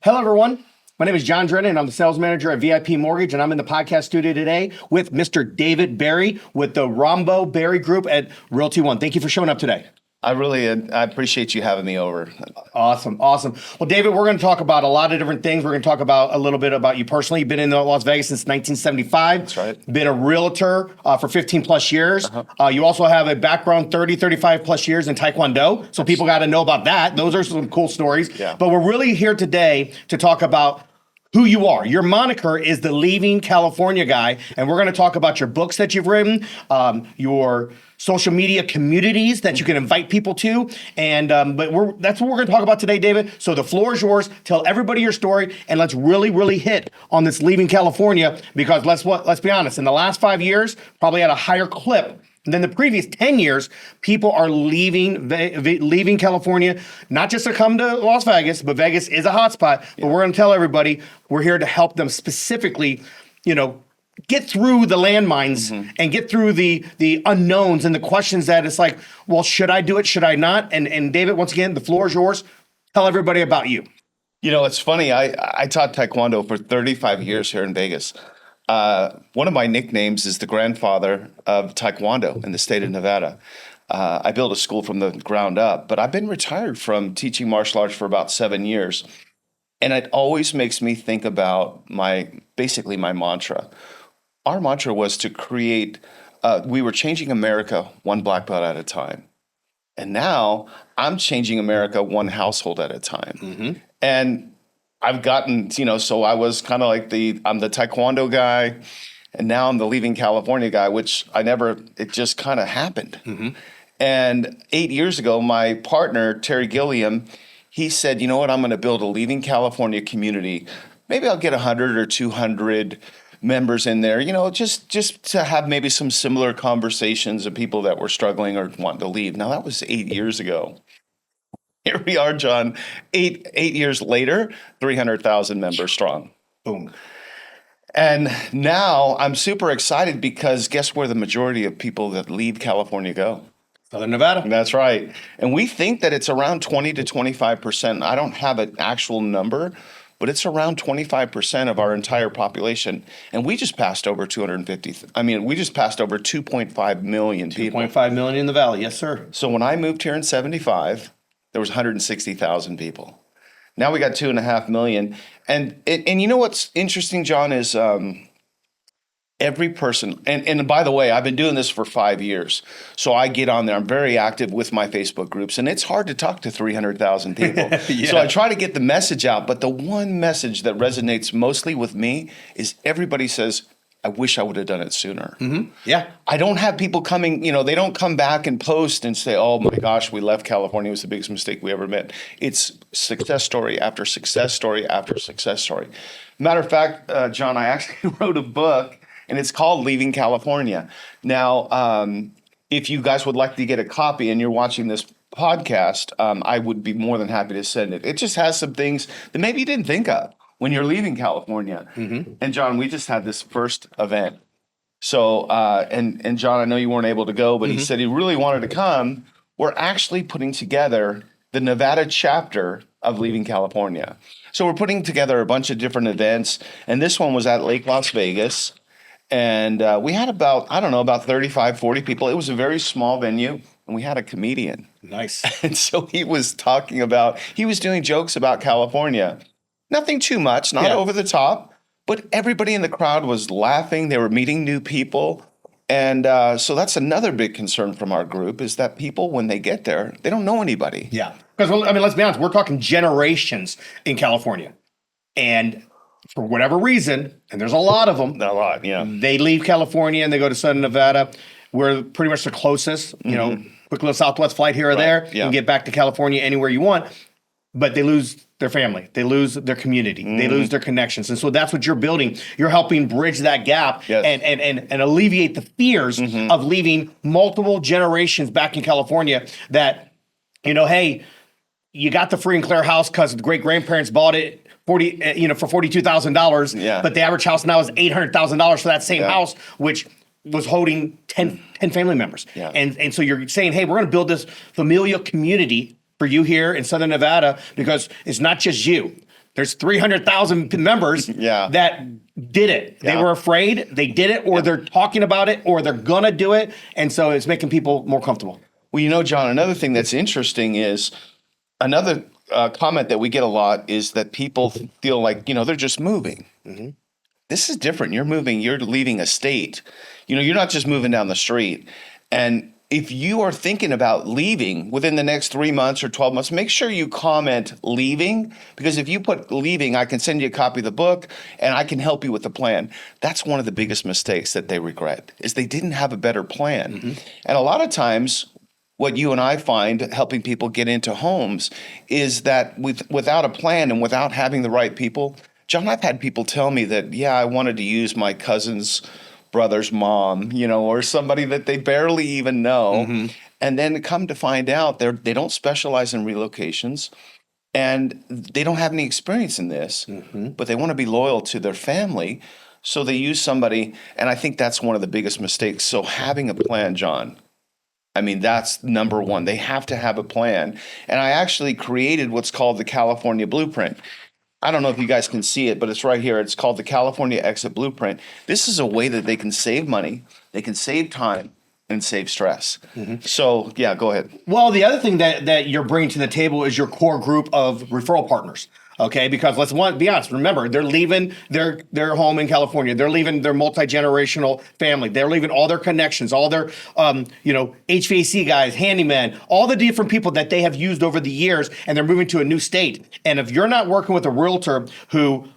Hello, everyone. My name is John Drennan. I'm the sales manager at VIP Mortgage, and I'm in the podcast studio today with Mr. David Berry with the Rombo Berry Group at Realty One. Thank you for showing up today. I appreciate you having me over. Awesome. Well, David, we're going to talk about a lot of different things. We're going to talk about a little bit about you personally. You've been in Las Vegas since 1975. That's right. Been a realtor for 15 plus years. You also have a background 35 plus years in Taekwondo. So people got to know about that. Those are some cool stories. Yeah. But we're really here today to talk about who you are. Your moniker is the Leaving California Guy, and we're going to talk about your books that you've written, your social media communities that you can invite people to, and that's what we're going to talk about today, David. So the floor is yours. Tell everybody your story, and let's really hit on this Leaving California, because let's be honest. In the last 5 years, probably at a higher clip than the previous 10 years, people are leaving California, not just to come to Las Vegas, but Vegas is a hotspot. Yeah. But we're going to tell everybody we're here to help them specifically, get through the landmines and get through the unknowns and the questions that it's like, well, should I do it? Should I not? And David, once again, the floor is yours. Tell everybody about you. It's funny. I taught Taekwondo for 35 years here in Vegas. One of my nicknames is the grandfather of Taekwondo in the state of Nevada. I built a school from the ground up, but I've been retired from teaching martial arts for about 7 years. And it always makes me think about my mantra. Our mantra was to create, we were changing America one black belt at a time. And now I'm changing America one household at a time. And I've gotten, so I was kind of like I'm the Taekwondo guy, and now I'm the Leaving California guy, which it just kind of happened. And 8 years ago, my partner, Terry Gilliam, he said, you know what, I'm going to build a Leaving California community. Maybe I'll get 100 or 200 members in there, just to have maybe some similar conversations of people that were struggling or wanting to leave. Now, that was 8 years ago. Here we are, John, eight years later, 300,000 members strong. Boom. And now I'm super excited because guess where the majority of people that leave California go? Southern Nevada. That's right. And we think that it's around 20 to 25%. I don't have an actual number, but it's around 25% of our entire population. And we just passed over 2.5 million people. 2.5 million in the valley. Yes, sir. So when I moved here in 75, there was 160,000 people. Now we got 2.5 million. And you know what's interesting, John, is every person, and by the way, I've been doing this for 5 years. So I get on there. I'm very active with my Facebook groups, and it's hard to talk to 300,000 people. Yeah. So I try to get the message out. But the one message that resonates mostly with me is everybody says, I wish I would have done it sooner. Yeah. I don't have people coming, they don't come back and post and say, oh my gosh, we left California. It was the biggest mistake we ever made. It's success story after success story after success story. Matter of fact, John, I actually wrote a book and it's called Leaving California. Now, if you guys would like to get a copy and you're watching this podcast, I would be more than happy to send it. It just has some things that maybe you didn't think of when you're leaving California. And John, we just had this first event. So, and John, I know you weren't able to go, but he said he really wanted to come. We're actually putting together the Nevada chapter of Leaving California. So we're putting together a bunch of different events. And this one was at Lake Las Vegas. And we had about 35, 40 people. It was a very small venue. And we had a comedian. Nice. And so he was doing jokes about California. Nothing too much, not over the top, but everybody in the crowd was laughing. They were meeting new people. And so that's another big concern from our group is that people, when they get there, they don't know anybody. Yeah. Because, let's be honest, we're talking generations in California. And for whatever reason, and there's a lot of them. They leave California and they go to Southern Nevada. We're pretty much the closest, quick little Southwest flight here or there. You can get back to California anywhere you want. But they lose their family. They lose their community. They lose their connections. And so that's what you're building. You're helping bridge that gap and alleviate the fears of leaving multiple generations back in California that, hey, you got the free and clear house because the great-grandparents bought it for $42,000. But the average house now is $800,000 for that same house, which was holding 10 family members. And so you're saying, hey, we're going to build this familial community for you here in Southern Nevada, because it's not just you. There's 300,000 members Yeah. that did it. They Yeah. were afraid, they did it, or they're talking about it, or they're gonna do it. And so it's making people more comfortable. Well, John, another thing that's interesting is another comment that we get a lot is that people feel like, they're just moving. This is different. You're moving, you're leaving a state. You're not just moving down the street. And if you are thinking about leaving within the next 3 months or 12 months, make sure you comment leaving, because if you put leaving, I can send you a copy of the book and I can help you with the plan. That's one of the biggest mistakes that they regret, is they didn't have a better plan. And a lot of times, what you and I find helping people get into homes is that without a plan and without having the right people, John, I've had people tell me that, I wanted to use my cousin's brother's mom, or somebody that they barely even know. And then come to find out they don't specialize in relocations and they don't have any experience in this, but they want to be loyal to their family. So they use somebody. And I think that's one of the biggest mistakes. So having a plan, John, I mean, that's number one. They have to have a plan. And I actually created what's called the California Blueprint. I don't know if you guys can see it, but it's right here. It's called the California Exit Blueprint. This is a way that they can save money, they can save time, and save stress. So, go ahead. Well, the other thing that you're bringing to the table is your core group of referral partners. Okay, because let's be honest. Remember, they're leaving their home in California. They're leaving their multi-generational family. They're leaving all their connections, all their HVAC guys, handymen, all the different people that they have used over the years, and they're moving to a new state. And if you're not working with a realtor who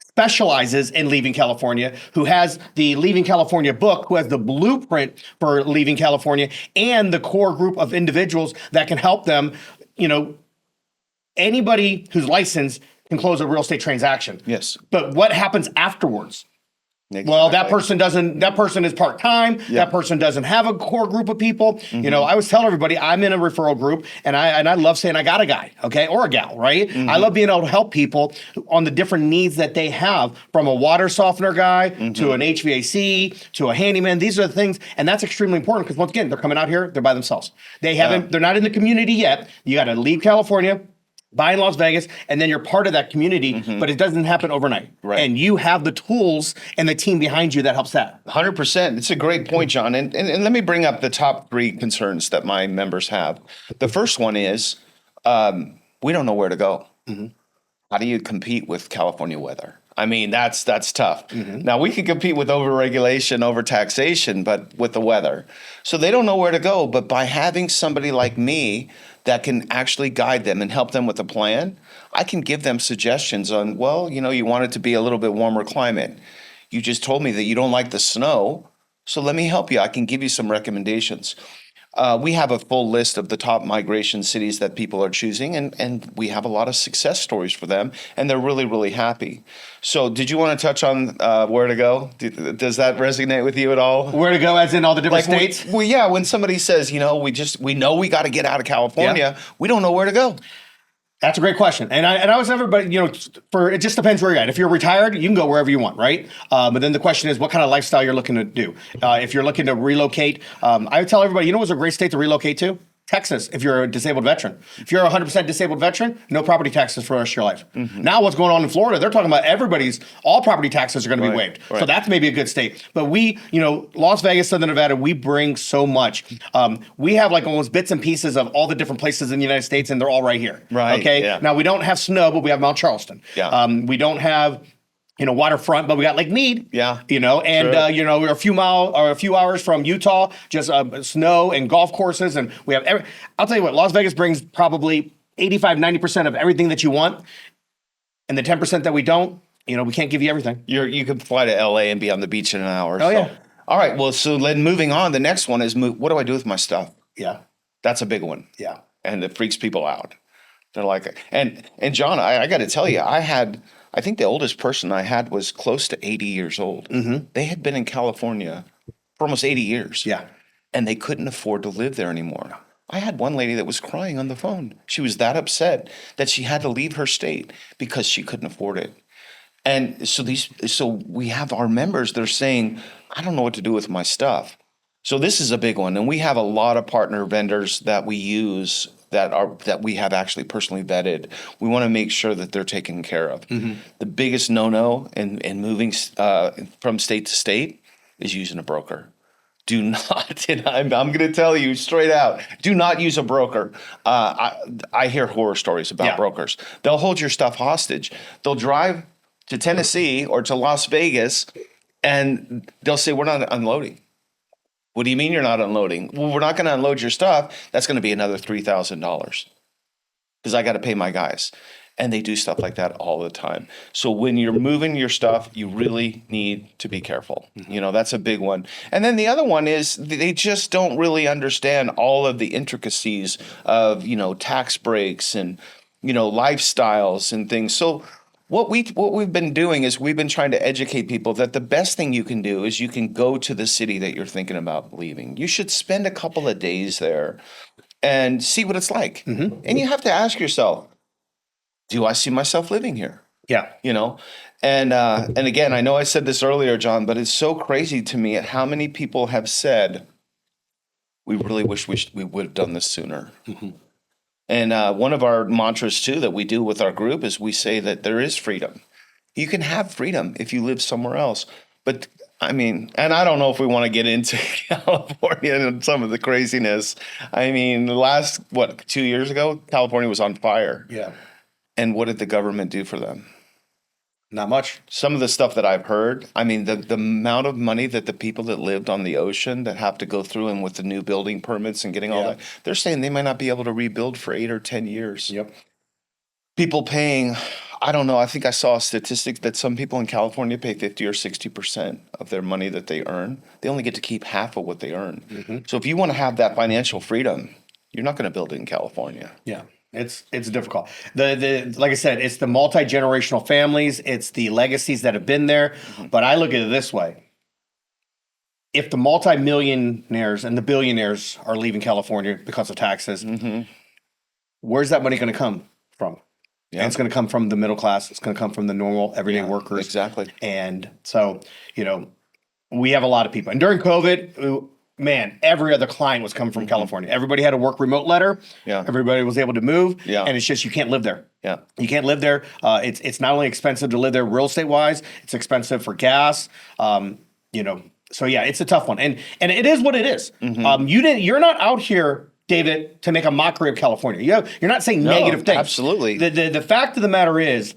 specializes in leaving California, who has the Leaving California book, who has the blueprint for leaving California, and the core group of individuals that can help them, anybody who's licensed can close a real estate transaction. Yes. But what happens afterwards? Exactly. Well, that person is part-time. Yeah. That person doesn't have a core group of people. I always tell everybody I'm in a referral group, and I love saying I got a guy, okay, or a gal, right? I love being able to help people on the different needs that they have, from a water softener guy to an HVAC to a handyman. These are the things, and that's extremely important because, once again, they're coming out here, they're by themselves. They're not in the community yet. You got to leave California, buy in Las Vegas, and then you're part of that community, but it doesn't happen overnight. Right. And you have the tools and the team behind you that helps that. 100%. It's a great point, John. And let me bring up the top 3 concerns that my members have. The first one is we don't know where to go. How do you compete with California weather? I mean, that's tough. Now, we can compete with overregulation, overtaxation, but with the weather. So they don't know where to go. But by having somebody like me that can actually guide them and help them with a plan, I can give them suggestions on, you want it to be a little bit warmer climate. You just told me that you don't like the snow, so let me help you. I can give you some recommendations. We have a full list of the top migration cities that people are choosing, and we have a lot of success stories for them, and they're really, really happy. So did you want to touch on where to go? Does that resonate with you at all? Where to go, as in all the different states? When somebody says, we know we got to get out of California, we don't know where to go. That's a great question. And I always tell everybody, it just depends where you're at. If you're retired, you can go wherever you want, right? But then the question is what kind of lifestyle you're looking to do. If you're looking to relocate, I would tell everybody, what's a great state to relocate to? Texas, if you're a disabled veteran. If you're a 100% disabled veteran, no property taxes for the rest of your life. Now what's going on in Florida, they're talking about all property taxes are going to be waived. Right. So that's maybe a good state. But we, Las Vegas, Southern Nevada, we bring so much. We have like almost bits and pieces of all the different places in the United States, and they're all right here. Right. Okay. Yeah. Now we don't have snow, but we have Mount Charleston. Yeah. We don't have waterfront, but we got Lake Mead. Yeah. We're a few hours from Utah, just snow and golf courses. And we have I'll tell you what, Las Vegas brings probably 85-90% of everything that you want. And the 10% that we don't, we can't give you everything. You could fly to LA and be on the beach in an hour. Oh, yeah. All right. Well, so then moving on, the next one is what do I do with my stuff? Yeah. That's a big one. Yeah. And it freaks people out. They're like, and John, I got to tell you, I think the oldest person I had was close to 80 years old. They had been in California for almost 80 years. Yeah. And they couldn't afford to live there anymore. I had one lady that was crying on the phone. She was that upset that she had to leave her state because she couldn't afford it. And so we have our members, they're saying, I don't know what to do with my stuff. So this is a big one. And we have a lot of partner vendors that we use that we have actually personally vetted. We want to make sure that they're taken care of. The biggest no-no in moving from state to state is using a broker. Do not, and I'm going to tell you straight out, do not use a broker. I hear horror stories about brokers. They'll hold your stuff hostage. They'll drive to Tennessee or to Las Vegas, and they'll say, we're not unloading. What do you mean you're not unloading? Well, we're not going to unload your stuff. That's going to be another $3,000 because I got to pay my guys. And they do stuff like that all the time. So when you're moving your stuff, you really need to be careful. That's a big one. And then the other one is they just don't really understand all of the intricacies of, tax breaks and, lifestyles and things. So what we've been doing is we've been trying to educate people that the best thing you can do is you can go to the city that you're thinking about leaving. You should spend a couple of days there and see what it's like. And you have to ask yourself, do I see myself living here? Yeah. And again, I know I said this earlier, John, but it's so crazy to me at how many people have said, we really wish we would have done this sooner. And one of our mantras too that we do with our group is we say that there is freedom. You can have freedom if you live somewhere else. But I mean, and I don't know if we want to get into California and some of the craziness. I mean, the last, 2 years ago, California was on fire. Yeah. And what did the government do for them? Not much. Some of the stuff that I've heard, I mean, the amount of money that the people that lived on the ocean that have to go through and with the new building permits and getting all that, they're saying they might not be able to rebuild for 8 or 10 years. Yep. People paying, I don't know, I think I saw a statistic that some people in California pay 50 or 60% of their money that they earn. They only get to keep half of what they earn. So if you want to have that financial freedom, you're not going to build it in California. Yeah. It's difficult. The like I said, it's the multi-generational families, it's the legacies that have been there. But I look at it this way. If the multi-millionaires and the billionaires are leaving California because of taxes, where's that money going to come from? And it's going to come from the middle class. It's going to come from the normal everyday workers. Exactly. And so, we have a lot of people. And during COVID, man, every other client was coming from California. Everybody had a work remote letter. Yeah. Everybody was able to move. Yeah. And it's just, you can't live there. Yeah. You can't live there. It's not only expensive to live there real estate wise, it's expensive for gas. So yeah, it's a tough one. And it is what it is. You're not out here, David, to make a mockery of California. You're not saying negative things. Absolutely. The fact of the matter is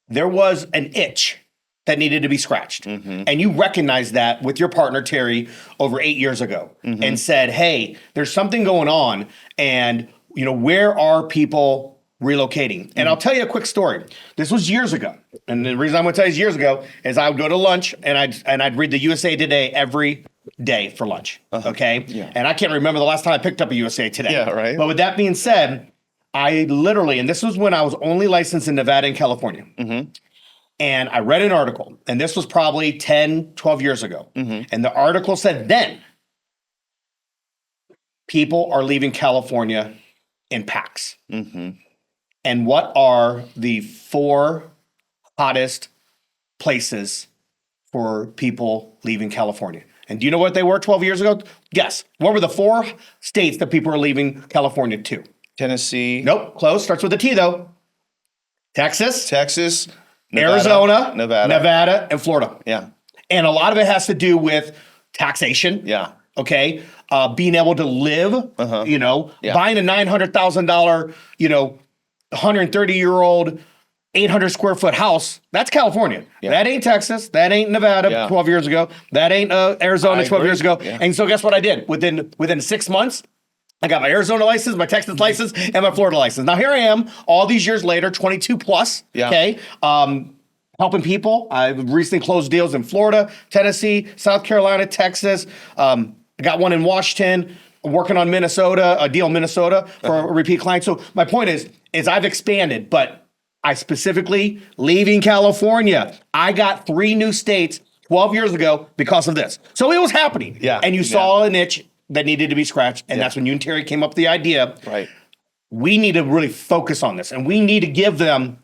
there was an itch that needed to be scratched. And you recognized that with your partner, Terry, over 8 years ago and said, hey, there's something going on. And, where are people relocating? And I'll tell you a quick story. This was years ago. And the reason I'm going to tell you is years ago is I would go to lunch and I'd read the USA Today every day for lunch. Okay. Yeah. And I can't remember the last time I picked up a USA Today. Yeah, right. But with that being said, I literally, and this was when I was only licensed in Nevada and California. And I read an article, and this was probably 10, 12 years ago. And the article said then, people are leaving California in packs. And what are the 4 hottest places for people leaving California? And do you know what they were 12 years ago? Guess. What were the 4 states that people are leaving California to? Tennessee. Nope, close. Starts with a T, though. Texas. Nevada, Arizona, Nevada, and Florida. Yeah. And a lot of it has to do with taxation. Yeah. Okay. Being able to live, buying a $900,000, 130-year-old, 800 square foot house. That's California. Yeah. That ain't Texas. That ain't Nevada 12 years ago. That ain't Arizona 12 years ago. Yeah. And so guess what I did? Within 6 months, I got my Arizona license, my Texas license, and my Florida license. Now here I am, all these years later, 22 plus, okay, helping people. I've recently closed deals in Florida, Tennessee, South Carolina, Texas. I got one in Washington. I'm working on Minnesota, a deal in Minnesota for a repeat client. So my point is I've expanded, but I specifically leaving California. I got 3 new states 12 years ago because of this. So it was happening. Yeah. And you saw a niche that needed to be scratched. And that's when you and Terry came up with the idea. Right. We need to really focus on this. And we need to give them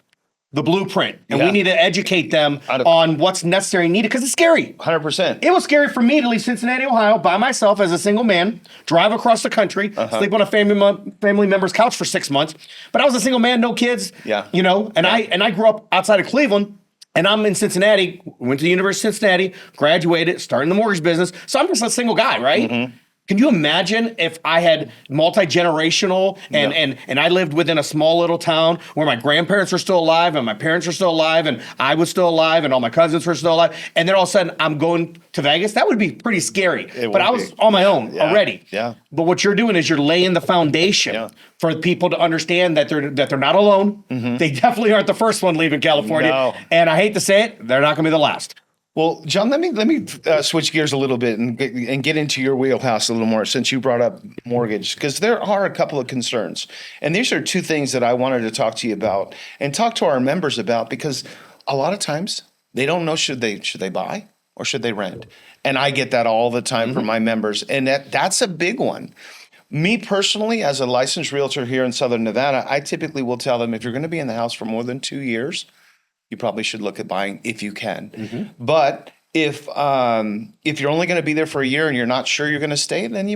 the blueprint, and Yeah. we need to educate them on what's necessary and needed because it's scary. 100%. It was scary for me to leave Cincinnati, Ohio by myself as a single man, drive across the country, sleep on a family member's couch for 6 months. But I was a single man, no kids. Yeah. You know, and I grew up outside of Cleveland. And I'm in Cincinnati, went to the University of Cincinnati, graduated, started in the mortgage business. So I'm just a single guy, right? Can you imagine if I had multi-generational and I lived within a small little town where my grandparents were still alive and my parents were still alive and I was still alive and all my cousins were still alive, and then all of a sudden I'm going to Vegas? That would be pretty scary. But I was on my own already. Yeah. But what you're doing is you're laying the foundation for people to understand that they're not alone. They definitely aren't the first one leaving California. No. And I hate to say it, they're not going to be the last. Well, John, let me switch gears a little bit and get into your wheelhouse a little more since you brought up mortgage, because there are a couple of concerns. And these are two things that I wanted to talk to you about and talk to our members about, because a lot of times they don't know should they buy or should they rent. And I get that all the time from my members. And that's a big one. Me personally, as a licensed realtor here in Southern Nevada, I typically will tell them if you're going to be in the house for more than 2 years, you probably should look at buying if you can. But if you're only going to be there for a year and you're not sure you're going to stay, then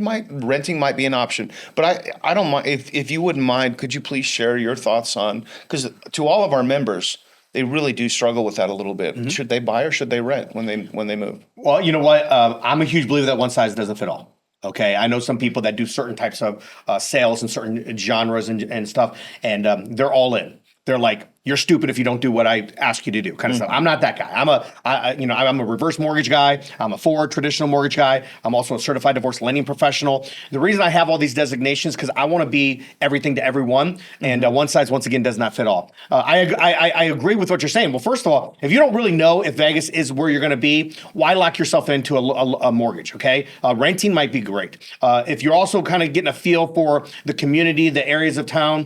renting might be an option. But I don't mind if you wouldn't mind. Could you please share your thoughts on, because to all of our members, they really do struggle with that a little bit. Should they buy or should they rent when they move? Well, you know what? I'm a huge believer that one size doesn't fit all. Okay, I know some people that do certain types of sales and certain genres and stuff, and they're all in. They're like, you're stupid if you don't do what I ask you to do, kind of stuff. I'm not that guy. I'm a reverse mortgage guy. I'm a forward traditional mortgage guy. I'm also a certified divorce lending professional. The reason I have all these designations because I want to be everything to everyone, and one size once again does not fit all. I agree with what you're saying. Well, first of all, if you don't really know if Vegas is where you're going to be, why lock yourself into a mortgage? Okay, renting might be great. If you're also kind of getting a feel for the community, the areas of town.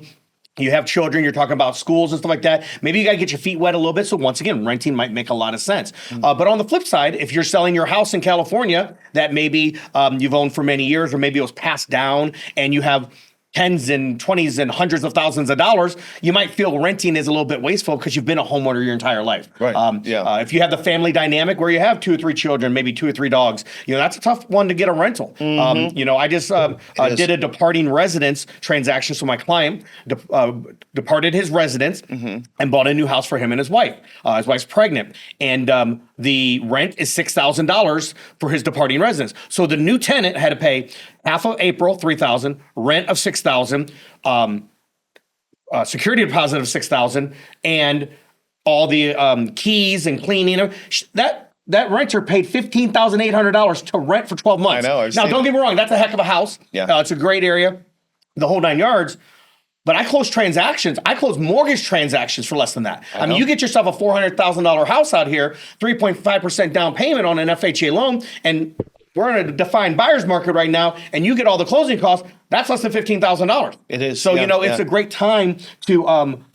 You have children, you're talking about schools and stuff like that. Maybe you got to get your feet wet a little bit. So once again, renting might make a lot of sense. But on the flip side, if you're selling your house in California that maybe you've owned for many years, or maybe it was passed down and you have tens and twenties and hundreds of thousands of dollars, you might feel renting is a little bit wasteful because you've been a homeowner your entire life. Right. If you have the family dynamic where you have 2 or 3 children, maybe 2 or 3 dogs, that's a tough one to get a rental. I just did a departing residence transaction. So my client departed his residence and bought a new house for him and his wife. His wife's pregnant, and the rent is $6,000 for his departing residence. So the new tenant had to pay half of April, $3,000, rent of $6,000, security deposit of $6,000, and all the keys and cleaning. That renter paid $15,800 to rent for 12 months. I know. Now, don't get me wrong, that's a heck of a house. Yeah. It's a great area, the whole 9 yards. But I close transactions. I close mortgage transactions for less than that. I mean, you get yourself a $400,000 house out here, 3.5% down payment on an FHA loan, and we're in a defined buyer's market right now, and you get all the closing costs. That's less than $15,000. It is. So it's a great time to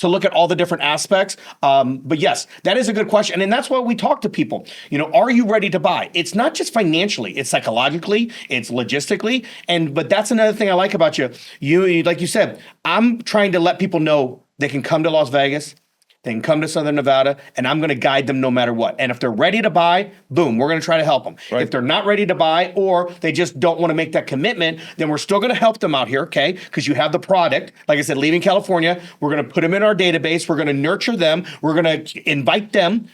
look at all the different aspects. But yes, that is a good question, and that's why we talk to people. Are you ready to buy? It's not just financially; it's psychologically, it's logistically, but that's another thing I like about you. You, like you said, I'm trying to let people know they can come to Las Vegas. They can come to Southern Nevada, and I'm going to guide them no matter what. And if they're ready to buy, boom, we're going to try to help them. Right. If they're not ready to buy, or they just don't want to make that commitment, then we're still going to help them out here, okay? Because you have the product. Like I said, leaving California, we're going to put them in our database. We're going to nurture them. We're going to invite them,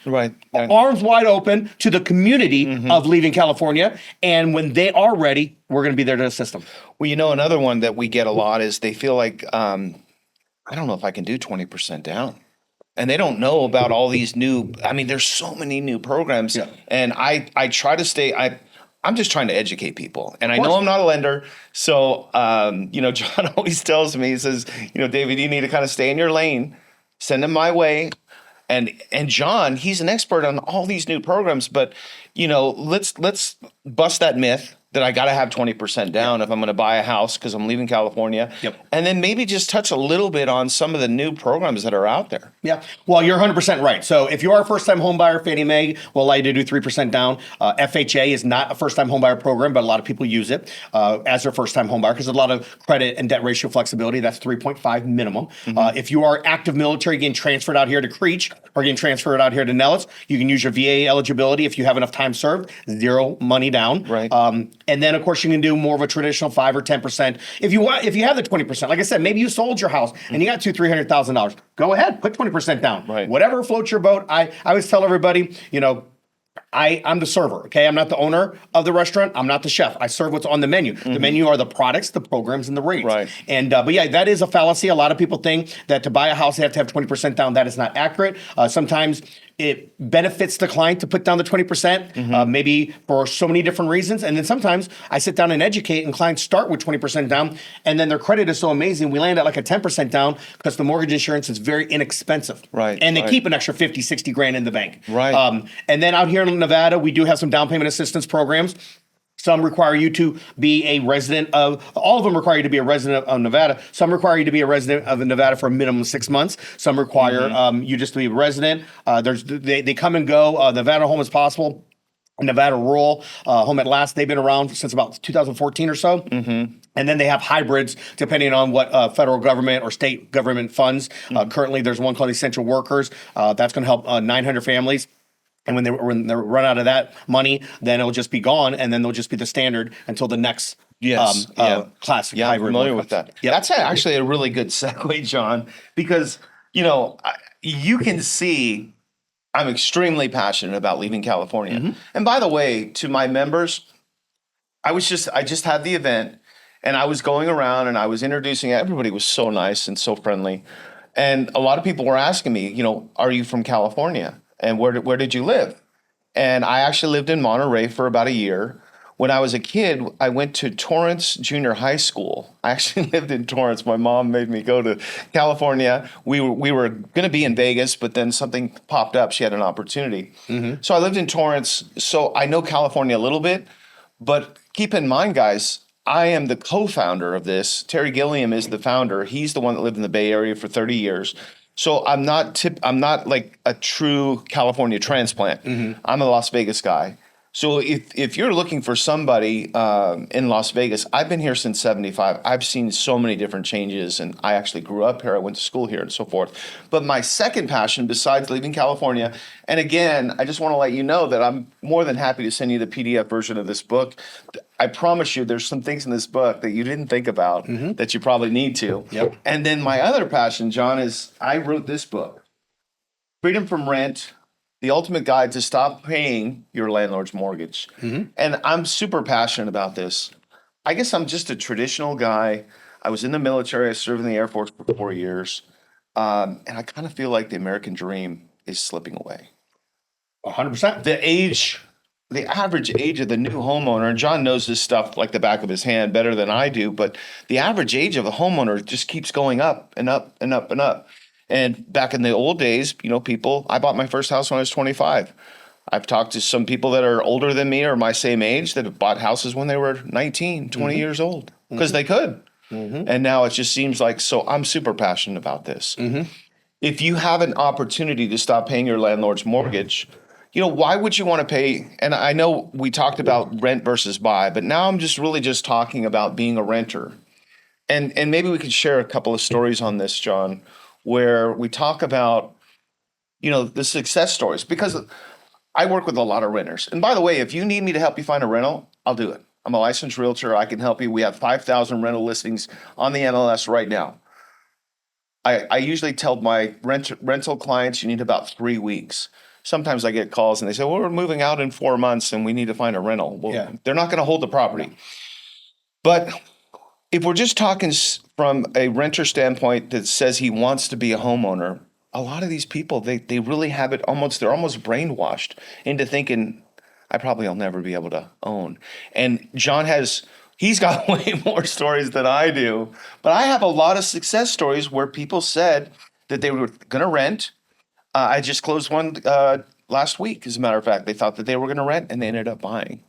arms wide open, to the community of leaving California. And when they are ready, we're going to be there to assist them. Well, another one that we get a lot is they feel like, I don't know if I can do 20% down. And they don't know about all these there's so many new programs. Yeah. And I try to stay, I'm just trying to educate people. And I know I'm not a lender. So, John always tells me, he says, David, you need to kind of stay in your lane, send them my way. And John, he's an expert on all these new programs, but let's bust that myth that I got to have 20% down if I'm going to buy a house because I'm leaving California. Yep. And then maybe just touch a little bit on some of the new programs that are out there. Yeah. Well, you're 100% right. So if you are a first-time home buyer, Fannie Mae will allow you to do 3% down. FHA is not a first-time home buyer program, but a lot of people use it as their first-time home buyer because there's a lot of credit and debt ratio flexibility. That's 3.5 minimum. If you are active military getting transferred out here to Creech or getting transferred out here to Nellis, you can use your VA eligibility if you have enough time served, zero money down. Right. And then, of course, you can do more of a traditional 5 or 10%. If you have the 20%, like I said, maybe you sold your house and you got $300,000. Go ahead, put 20% down. Right. Whatever floats your boat. I always tell everybody, I'm the server, okay? I'm not the owner of the restaurant. I'm not the chef. I serve what's on the menu. The menu are the products, the programs, and the rates. Right. And but yeah, that is a fallacy. A lot of people think that to buy a house, they have to have 20% down. That is not accurate. Sometimes it benefits the client to put down the 20%, maybe for so many different reasons. And then sometimes I sit down and educate, and clients start with 20% down, and then their credit is so amazing, we land at like a 10% down because the mortgage insurance is very inexpensive. Right, And they right. keep an extra 50, 60 grand in the bank. Right. And then out here in Nevada, we do have some down payment assistance programs. Some require you to be a resident of, all of them require you to be a resident of Nevada. Some require you to be a resident of Nevada for a minimum of 6 months. Some require you just to be a resident. They come and go. Nevada Home is Possible, Nevada Rural, Home at Last. They've been around since about 2014 or so. And then they have hybrids depending on what federal government or state government funds. Currently, there's one called Essential Workers. That's going to help 900 families. And when they run out of that money, then it'll just be gone, and then they'll just be the standard until the next classic Yeah, I'm hybrid. familiar one with comes. that. Yep. That's actually a really good segue, John, because, you can see I'm extremely passionate about leaving California. And by the way, to my members, I just had the event, and I was going around and I was introducing, everybody was so nice and so friendly. And a lot of people were asking me, are you from California? And where did you live? And I actually lived in Monterey for about a year. When I was a kid, I went to Torrance Junior High School. I actually lived in Torrance. My mom made me go to California. We were going to be in Vegas, but then something popped up. She had an opportunity. So I lived in Torrance. So I know California a little bit. But keep in mind, guys, I am the co-founder of this. Terry Gilliam is the founder. He's the one that lived in the Bay Area for 30 years. So I'm not like a true California transplant. I'm a Las Vegas guy. So if you're looking for somebody in Las Vegas, I've been here since 75. I've seen so many different changes, and I actually grew up here. I went to school here and so forth. But my second passion, besides leaving California, and again, I just want to let you know that I'm more than happy to send you the PDF version of this book. I promise you there's some things in this book that you didn't think about that you probably need to. Yep. And then my other passion, John, is I wrote this book, Freedom from Rent, The Ultimate Guide to Stop Paying Your Landlord's Mortgage. And I'm super passionate about this. I guess I'm just a traditional guy. I was in the military. I served in the Air Force for 4 years. And I kind of feel like the American dream is slipping away. 100%. The average age of the new homeowner, and John knows this stuff like the back of his hand better than I do, but the average age of a homeowner just keeps going up and up and up and up. And back in the old days, I bought my first house when I was 25. I've talked to some people that are older than me or my same age that have bought houses when they were 19, 20 years old because they could. And now it just seems like, so I'm super passionate about this. If you have an opportunity to stop paying your landlord's mortgage, why would you want to pay? And I know we talked about rent versus buy, but now I'm just talking about being a renter. And maybe we could share a couple of stories on this, John, where we talk about, the success stories, because I work with a lot of renters. And by the way, if you need me to help you find a rental, I'll do it. I'm a licensed realtor. I can help you. We have 5,000 rental listings on the MLS right now. I usually tell my rental clients you need about 3 weeks. Sometimes I get calls and they say, well, we're moving out in 4 months and we need to find a rental. Well, they're not going to hold the property. But if we're just talking from a renter standpoint that says he wants to be a homeowner, a lot of these people, they really have it they're almost brainwashed into thinking, I'll never be able to own. And John he's got way more stories than I do, but I have a lot of success stories where people said that they were going to rent. I just closed one last week, as a matter of fact. They thought that they were going to rent, and they ended up buying.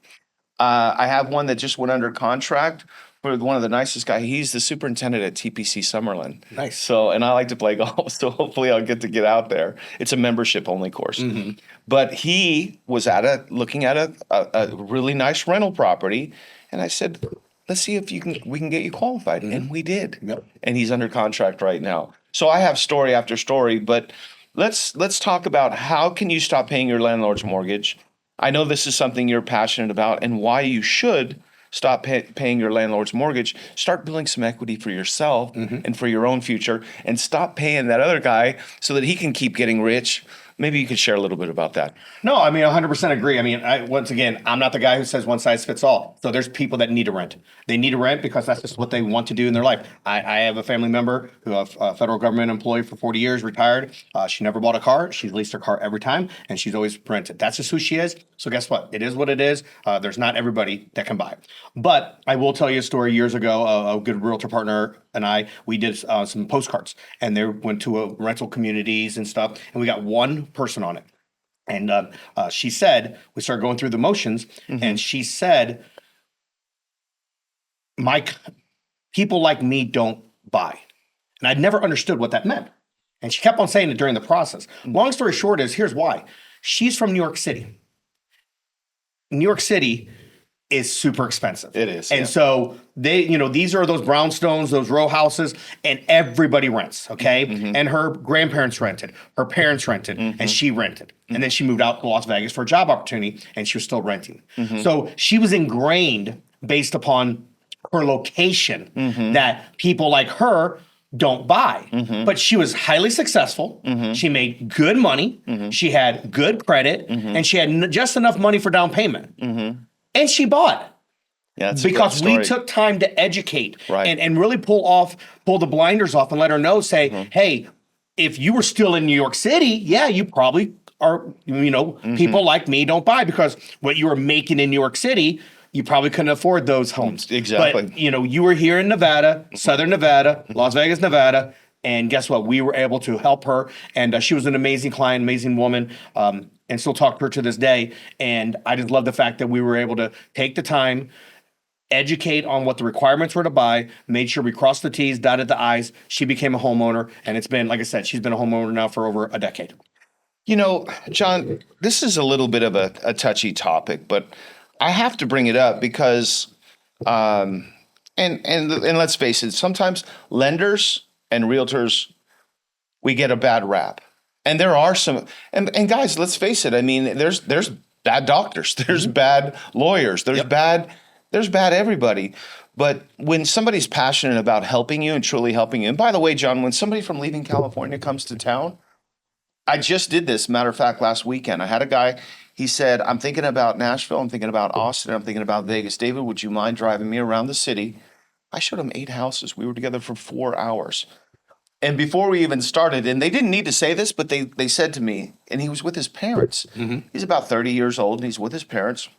I have one that just went under contract for one of the nicest guys. He's the superintendent at TPC Summerlin. Nice. So, and I like to play golf, so hopefully I'll get out there. It's a membership only course. Mm-hmm. But he was looking at a really nice rental property, and I said, let's see if we can get you qualified. And we did. Yep. And he's under contract right now. So I have story after story, but let's talk about how can you stop paying your landlord's mortgage. I know this is something you're passionate about and why you should stop paying your landlord's mortgage. Start building some equity for yourself and for your own future, and stop paying that other guy so that he can keep getting rich. Maybe you could share a little bit about that. No, I mean, 100% agree. I mean, once again, I'm not the guy who says one size fits all. So there's people that need to rent. They need to rent because that's just what they want to do in their life. I have a family member who a federal government employee for 40 years, retired. She never bought a car. She's leased her car every time, and she's always rented. That's just who she is. So guess what? It is what it is. There's not everybody that can buy. But I will tell you a story years ago. A good realtor partner and we did some postcards, and they went to rental communities and stuff, and we got one person on it. And she said, we started going through the motions, and she said, people like me don't buy. And I'd never understood what that meant. And she kept on saying it during the process. Long story short is, here's why. She's from New York City. New York City is super expensive. It is. And so these are those brownstones, those row houses, and everybody rents, okay? And her grandparents rented, her parents rented, and she rented. And then she moved out to Las Vegas for a job opportunity, and she was still renting. So she was ingrained based upon her location that people like her don't buy. But she was highly successful. She made good money. She had good credit, and she had just enough money for down payment. And she bought. Yeah, because we took time to educate and really pull the blinders off and let her know, say, hey, if you were still in New York City, yeah, you probably are, people like me don't buy because what you were making in New York City, you probably couldn't afford those homes. Exactly. But, you were here in Nevada, Southern Nevada, Las Vegas, Nevada. And guess what? We were able to help her. And she was an amazing client, amazing woman, and still talk to her to this day. And I just love the fact that we were able to take the time, educate on what the requirements were to buy, made sure we crossed the T's, dotted the I's. She became a homeowner. And it's been, like I said, she's been a homeowner now for over a decade. John, this is a little bit of a touchy topic, but I have to bring it up because, and let's face it, sometimes lenders and realtors, we get a bad rap. And there are some, and guys, let's face it. I mean, there's bad doctors, there's bad lawyers, there's bad everybody. But when somebody's passionate about helping you and truly helping you, and by the way, John, when somebody from leaving California comes to town, I just did this, matter of fact, last weekend. I had a guy, he said, I'm thinking about Nashville, I'm thinking about Austin, I'm thinking about Vegas. David, would you mind driving me around the city? I showed him 8 houses. We were together for 4 hours. And before we even started, and they didn't need to say this, but they said to me, and he was with his parents. He's about 30 years old, and he's with his parents.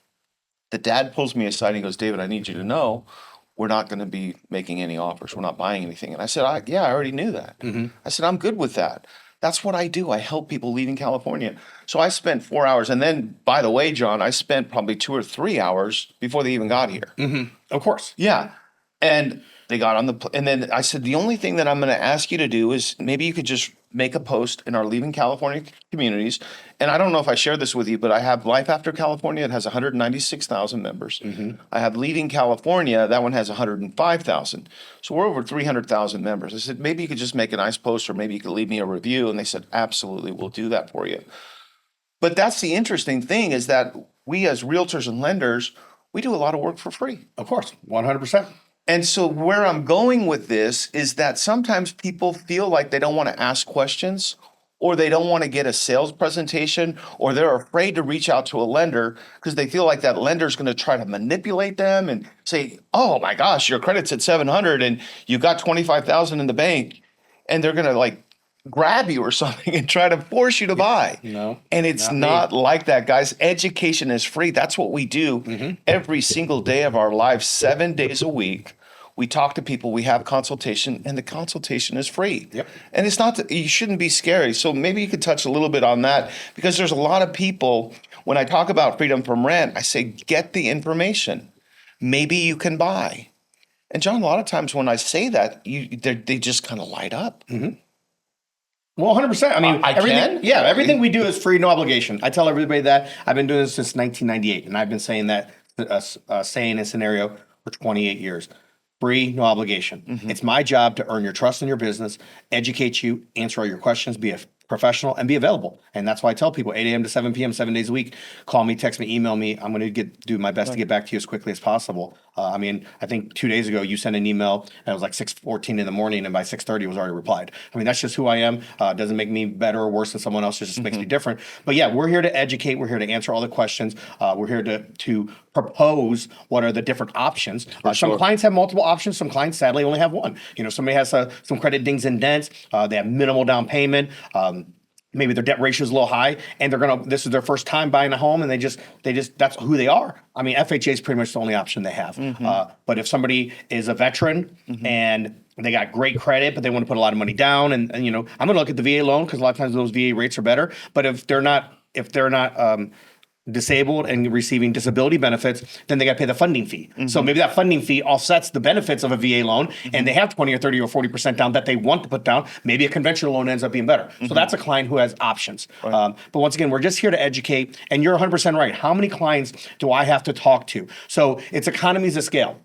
The dad pulls me aside and he goes, David, I need you to know we're not going to be making any offers. We're not buying anything. And I said, I already knew that. I said, I'm good with that. That's what I do. I help people leaving California. So I spent 4 hours. And then, by the way, John, I spent probably 2 or 3 hours before they even got here. Of course. Yeah. And they got on and then I said, the only thing that I'm going to ask you to do is maybe you could just make a post in our Leaving California communities. And I don't know if I shared this with you, but I have Life After California. It has 196,000 members. I have Leaving California. That one has 105,000. So we're over 300,000 members. I said, maybe you could just make a nice post, or maybe you could leave me a review. And they said, absolutely, we'll do that for you. But that's the interesting thing, is that we as realtors and lenders, we do a lot of work for free. Of course, 100%. And so where I'm going with this is that sometimes people feel like they don't want to ask questions, or they don't want to get a sales presentation, or they're afraid to reach out to a lender because they feel like that lender is going to try to manipulate them and say, oh my gosh, your credit's at 700 and you got 25,000 in the bank, and they're going to grab you or something and try to force you to buy. No. And it's not like that, guys. Education is free. That's what we do every single day of our lives, 7 days a week. We talk to people, we have consultation, and the consultation is free. Yep. And it's not, you shouldn't be scary. So maybe you could touch a little bit on that, because there's a lot of people, when I talk about freedom from rent, I say, get the information. Maybe you can buy. And John, a lot of times when I say that, they just kind of light up. Mm-hmm. Well, 100%. I mean, everything we do is free, no obligation. I tell everybody that. I've been doing this since 1998, and I've been saying that saying a scenario for 28 years. Free, no obligation. Mm-hmm. It's my job to earn your trust in your business, educate you, answer all your questions, be a professional, and be available. And that's why I tell people 8 a.m. to 7 p.m., 7 days a week. Call me, text me, email me. I'm going to do my best to get back to you as quickly as possible. I mean, I think 2 days ago you sent an email and it was like 6:14 in the morning, and by 6:30 it was already replied. I mean, that's just who I am. It doesn't make me better or worse than someone else. It just makes me different. But yeah, we're here to educate. We're here to answer all the questions. We're here to propose what are the different options. Some clients have multiple options. Some clients sadly only have one. You know, somebody has some credit dings and dents. They have minimal down payment. Maybe their debt ratio is a little high, and this is their first time buying a home, and they just that's who they are. I mean, FHA is pretty much the only option they have. But if somebody is a veteran and they got great credit, but they want to put a lot of money down, and you know, I'm going to look at the VA loan because a lot of times those VA rates are better. But if they're not disabled and receiving disability benefits, then they got to pay the funding fee. So maybe that funding fee offsets the benefits of a VA loan, and they have 20 or 30 or 40% down that they want to put down. Maybe a conventional loan ends up being better. So that's a client who has options. But once again, we're just here to educate, and you're 100% right. How many clients do I have to talk to? So it's economies of scale.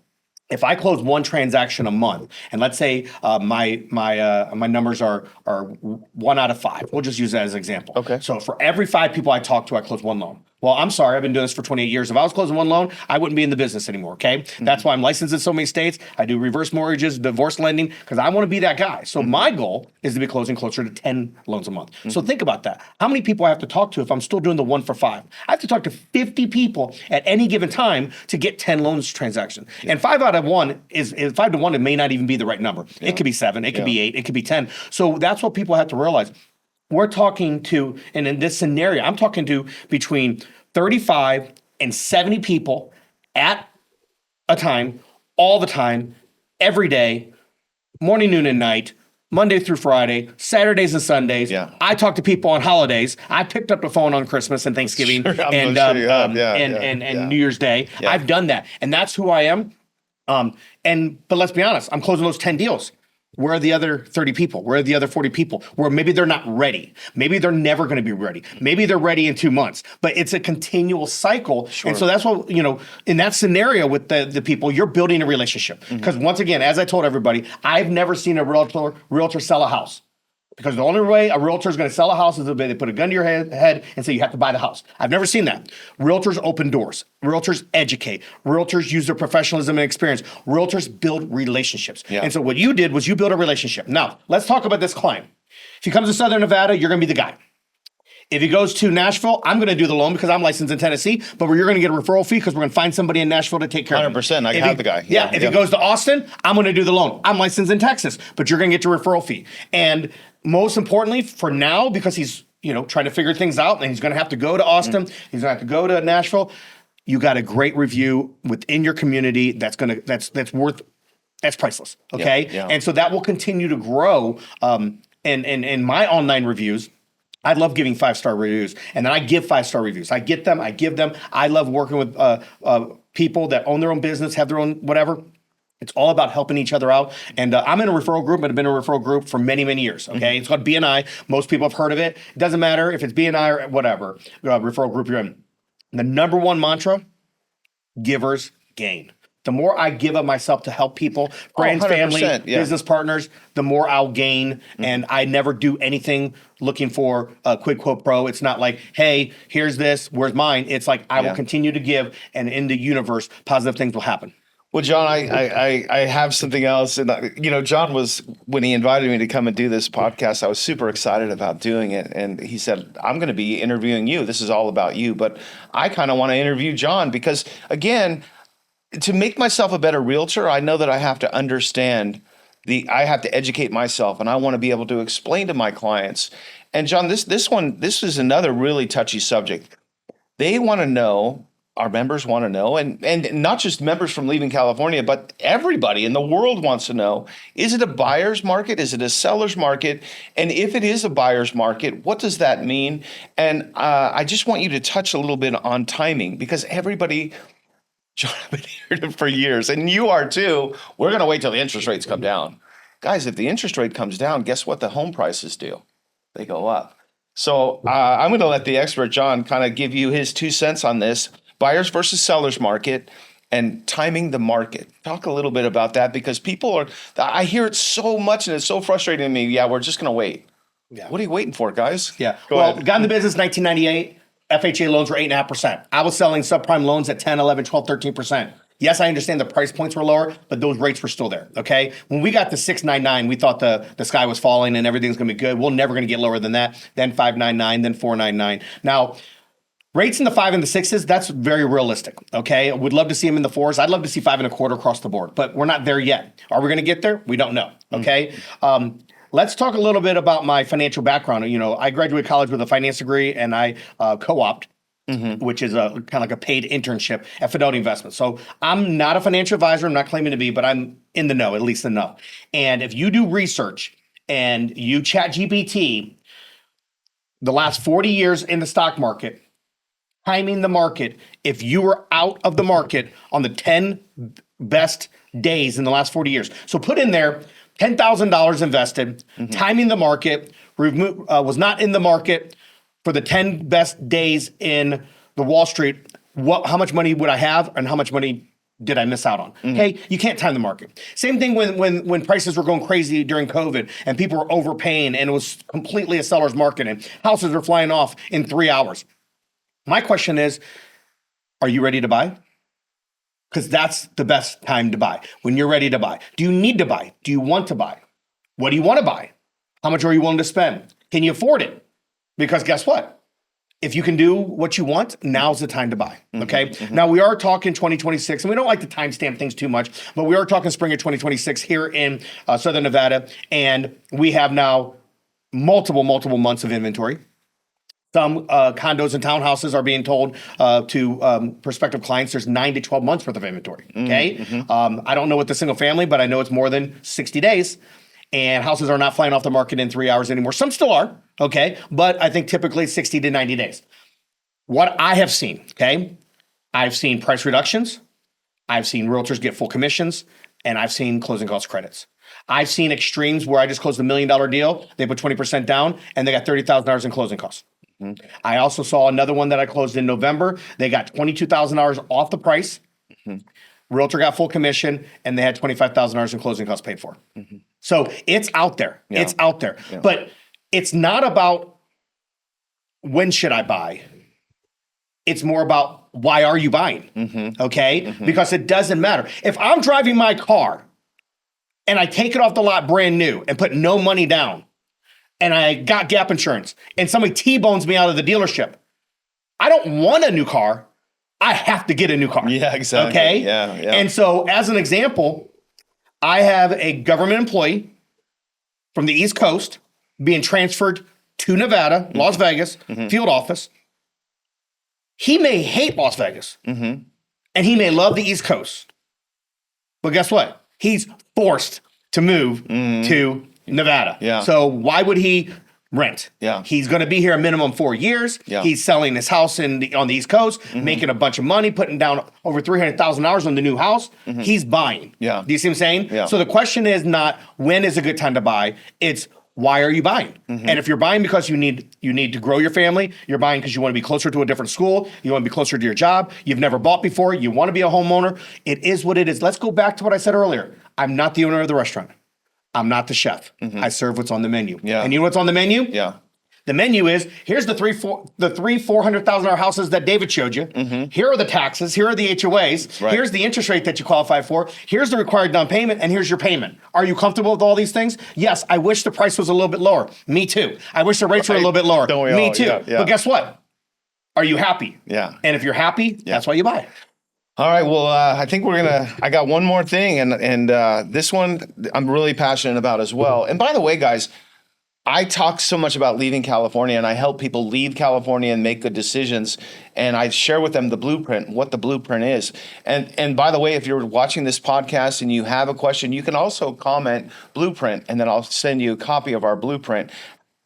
If I close one transaction a month, and let's say my numbers are 1 out of 5, we'll just use that as an example. Okay. So for every 5 people I talk to, I close 1 loan. Well, I'm sorry, I've been doing this for 28 years. If I was closing 1 loan, I wouldn't be in the business anymore, okay? That's why I'm licensed in so many states. I do reverse mortgages, divorce lending, because I want to be that guy. So my goal is to be closing closer to 10 loans a month. So think about that. How many people I have to talk to if I'm still doing the 1 for 5? I have to talk to 50 people at any given time to get 10 loans transaction. And 5 out of 1 is 5 to 1, it may not even be the right number. It could be 7, it could be 8, it could be 10. So that's what people have to realize. We're talking to, and in this scenario, I'm talking to between 35 and 70 people at a time, all the time, every day, morning, noon, and night, Monday through Friday, Saturdays and Sundays. Yeah. I talk to people on holidays. I picked up the phone on Christmas and Thanksgiving and New Year's Day. Yeah. I've done that, and that's who I am. But let's be honest, I'm closing those 10 deals. Where are the other 30 people? Where are the other 40 people? Where maybe they're not ready. Maybe they're never going to be ready. Maybe they're ready in 2 months. But it's a continual cycle. Sure. And so that's what, you know, in that scenario with the people, you're building a relationship. Because once again, as I told everybody, I've never seen a realtor sell a house. Because the only way a realtor is going to sell a house is the way they put a gun to your head and say you have to buy the house. I've never seen that. Realtors open doors. Realtors educate. Realtors use their professionalism and experience. Realtors build relationships. Yeah. And so what you did was you built a relationship. Now, let's talk about this client. If he comes to Southern Nevada, you're going to be the guy. If he goes to Nashville, I'm going to do the loan because I'm licensed in Tennessee, but you're going to get a referral fee because we're going to find somebody in Nashville to take care of him. 100%. I have the guy. Yeah. If he goes to Austin, I'm going to do the loan. I'm licensed in Texas, but you're going to get your referral fee. And most importantly, for now, because he's trying to figure things out, and he's going to have to go to Austin, he's going to have to go to Nashville. You got a great review within your community that's priceless. Okay, yeah. And so that will continue to grow. And my online reviews, I love giving 5-star reviews, and then I give 5-star reviews. I get them. I give them. I love working with people that own their own business, have their own whatever. It's all about helping each other out. And I'm in a referral group, but I've been in a referral group for many, many years. Okay, It's called BNI. Most people have heard of it. It doesn't matter if it's BNI or whatever referral group you're in. The number one mantra: givers gain. The more I give of myself to help people, friends, family, business partners, the more I'll gain. And I never do anything looking for a quid quo pro. It's not like, hey, here's this, where's mine? It's like I will continue to give, and in the universe, positive things will happen. Well, John, I have something else. And, John was, when he invited me to come and do this podcast, I was super excited about doing it. And he said, I'm going to be interviewing you. This is all about you. But I kind of want to interview John because, again, to make myself a better realtor, I know that I have to understand I have to educate myself, and I want to be able to explain to my clients. And John, this is another really touchy subject. They want to know, our members want to know, and not just members from Leaving California, but everybody in the world wants to know, is it a buyer's market? Is it a seller's market? And if it is a buyer's market, what does that mean? And I just want you to touch a little bit on timing, because everybody, John, I've been hearing it for years, and you are too. We're going to wait till the interest rates come down. Guys, if the interest rate comes down, guess what the home prices do? They go up. So I'm going to let the expert, John, kind of give you his 2 cents on this. Buyers versus sellers market and timing the market. Talk a little bit about that, because I hear it so much and it's so frustrating to me. Yeah, we're just going to wait. Yeah. What are you waiting for, guys? Yeah. Go Well, ahead. got in the business 1998. FHA loans were 8.5%. I was selling subprime loans at 10, 11, 12, 13%. Yes, I understand the price points were lower, but those rates were still there, okay? When we got to 6.99, we thought the sky was falling and everything's going to be good. We're never going to get lower than that. Then 5.99, then 4.99. Now, rates in the 5 and the 6s, that's very realistic, okay? Would love to see them in the 4s. I'd love to see 5.25 across the board, but we're not there yet. Are we going to get there? We don't know, okay? Let's talk a little bit about my financial background. You know, I graduated college with a finance degree, and I co-opted, which is a kind of like a paid internship at Fidelity Investments. So I'm not a financial advisor. I'm not claiming to be, but I'm in the know, at least enough. And if you do research and you chat GPT, the last 40 years in the stock market, timing the market, if you were out of the market on the 10 best days in the last 40 years. So put in there $10,000 invested, timing the market, was not in the market for the 10 best days in the Wall Street. How much money would I have and how much money did I miss out on? Okay, you can't time the market. Same thing when prices were going crazy during COVID and people were overpaying and it was completely a seller's market and houses were flying off in 3 hours. My question is, are you ready to buy? Because that's the best time to buy, when you're ready to buy. Do you need to buy? Do you want to buy? What do you want to buy? How much are you willing to spend? Can you afford it? Because guess what? If you can do what you want, now's the time to buy, okay? Now, we are talking 2026, and we don't like to timestamp things too much, but we are talking spring of 2026 here in Southern Nevada, and we have now multiple months of inventory. Some condos and townhouses are being told to prospective clients there's 9 to 12 months worth of inventory, okay? I don't know what the single family, but I know it's more than 60 days. And houses are not flying off the market in 3 hours anymore. Some still are, okay? But I think typically 60 to 90 days. What I have seen, okay? I've seen price reductions. I've seen realtors get full commissions. And I've seen closing cost credits. I've seen extremes where I just closed $1 million deal. They put 20% down and they got $30,000 in closing costs. I also saw another one that I closed in November. They got $22,000 off the price. Realtor got full commission, and they had $25,000 in closing costs paid for. So it's out there. Yeah. It's out there. Yeah. But it's not about when should I buy. It's more about why are you buying, okay? Because it doesn't matter. If I'm driving my car and I take it off the lot brand new and put no money down, and I got gap insurance, and somebody T-bones me out of the dealership, I don't want a new car. I have to get a new car. Yeah, exactly. Okay? Yeah. And so, as an example, I have a government employee from the East Coast being transferred to Nevada, Las Vegas, field office. He may hate Las Vegas, and he may love the East Coast. But guess what? He's forced to move to Nevada. Yeah. So why would he rent? Yeah. He's going to be here a minimum 4 years. Yeah. He's selling his house on the East Coast, making a bunch of money, putting down over $300,000 on the new house. He's buying. Yeah. Do you see what I'm saying? Yeah. So the question is not when is a good time to buy. It's why are you buying? And if you're buying because you need to grow your family, you're buying because you want to be closer to a different school, you want to be closer to your job, you've never bought before, you want to be a homeowner, it is what it is. Let's go back to what I said earlier. I'm not the owner of the restaurant. I'm not the chef. I serve what's on the menu. Yeah. And you know what's on the menu? Yeah. The menu is, here's the three $400,000 houses that David showed you. Here are the taxes. Here are the HOAs. Right. Here's the interest rate that you qualify for. Here's the required down payment, and here's your payment. Are you comfortable with all these things? Yes, I wish the price was a little bit lower. Me too. I wish the rates were a little bit lower. Me too. Yeah, yeah. But guess what? Are you happy? Yeah. And if you're happy, that's why you buy. All right. Well, I think I got one more thing, and this one I'm really passionate about as well. And by the way, guys, I talk so much about leaving California, and I help people leave California and make good decisions. And I share with them the blueprint, what the blueprint is. And by the way, if you're watching this podcast and you have a question, you can also comment blueprint, and then I'll send you a copy of our blueprint.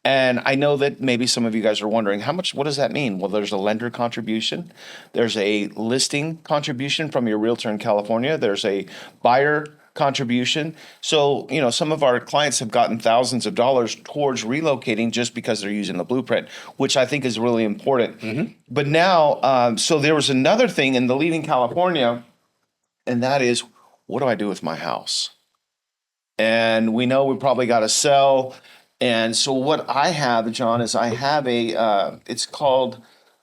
And I know that maybe some of you guys are wondering what does that mean? Well, there's a lender contribution. There's a listing contribution from your realtor in California. There's a buyer contribution. So, some of our clients have gotten thousands of dollars towards relocating just because they're using the blueprint, which I think is really important. But now, so there was another thing in the leaving California, and that is, what do I do with my house? And we know we probably got to sell. And so what I have, John, is I have it's called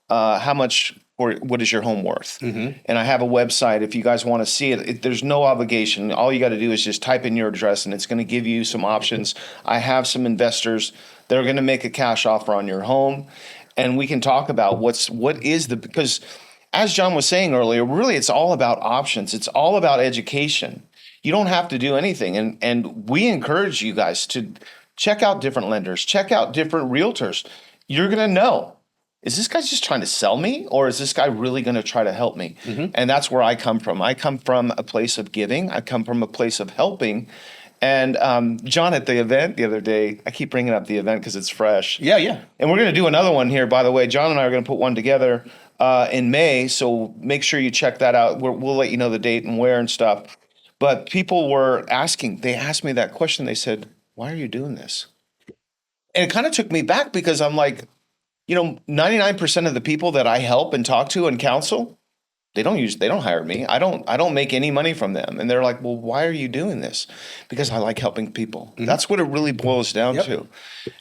how much or what is your home worth? And I have a website. If you guys want to see it, there's no obligation. All you got to do is just type in your address, and it's going to give you some options. I have some investors that are going to make a cash offer on your home, and we can talk about because as John was saying earlier, really it's all about options. It's all about education. You don't have to do anything, and we encourage you guys to check out different lenders, check out different realtors. You're going to know, is this guy just trying to sell me, or is this guy really going to try to help me? And that's where I come from. I come from a place of giving. I come from a place of helping. And John, at the event the other day, I keep bringing up the event because it's fresh. Yeah. And we're going to do another one here, by the way. John and I are going to put one together in May, so make sure you check that out. We'll let you know the date and where and stuff. But people were asking, they asked me that question. They said, why are you doing this? And it kind of took me back because I'm like, 99% of the people that I help and talk to and counsel, they don't hire me. I don't make any money from them. And they're like, well, why are you doing this? Because I like helping people. That's what it really boils down to.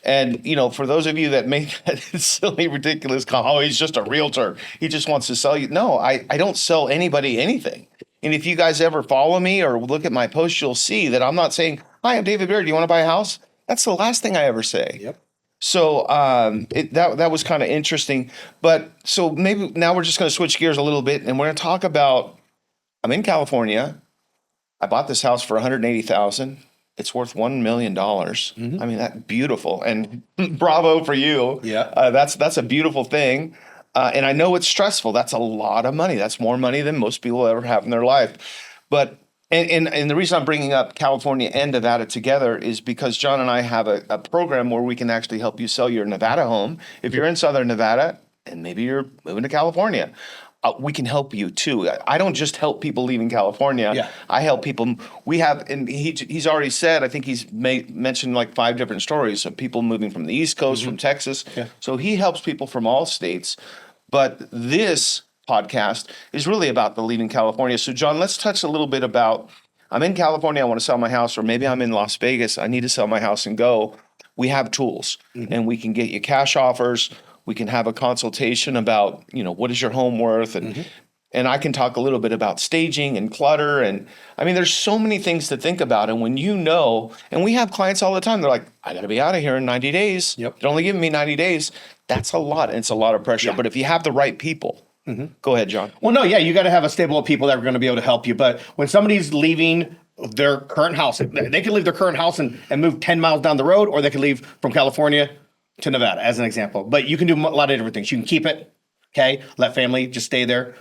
And, for those of you that make that silly, ridiculous comment, oh, he's just a realtor. He just wants to sell you. No, I don't sell anybody anything. And if you guys ever follow me or look at my posts, you'll see that I'm not saying, hi, I'm David Beard. Do you want to buy a house? That's the last thing I ever say. So that was kind of interesting. But so maybe now we're just going to switch gears a little bit, and we're going to talk about, I'm in California. I bought this house for $180,000. It's worth $1 million. I mean, that's beautiful. And bravo for you. That's a beautiful thing. And I know it's stressful. That's a lot of money. That's more money than most people ever have in their life. But and the reason I'm bringing up California and Nevada together is because John and I have a program where we can actually help you sell your Nevada home. If you're in Southern Nevada and maybe you're moving to California, we can help you too. I don't just help people leaving California. I help people. We have, and he's already said, I think he's mentioned like 5 different stories of people moving from the East Coast, from Texas. So he helps people from all states. But this podcast is really about the leaving California. So John, let's touch a little bit about, I'm in California, I want to sell my house, or maybe I'm in Las Vegas, I need to sell my house and go. We have tools and we can get you cash offers. We can have a consultation about, what is your home worth? And I can talk a little bit about staging and clutter. And I mean, there's so many things to think about. And when and we have clients all the time, they're like, I got to be out of here in 90 days. They're only giving me 90 days. That's a lot. And it's a lot of pressure. But if you have the right people, go ahead, John. Well, no, you got to have a stable of people that are going to be able to help you. But when somebody's leaving their current house, they can leave their current house and move 10 miles down the road, or they can leave from California to Nevada, as an example. But you can do a lot of different things. You can keep it, okay? Let family just stay there.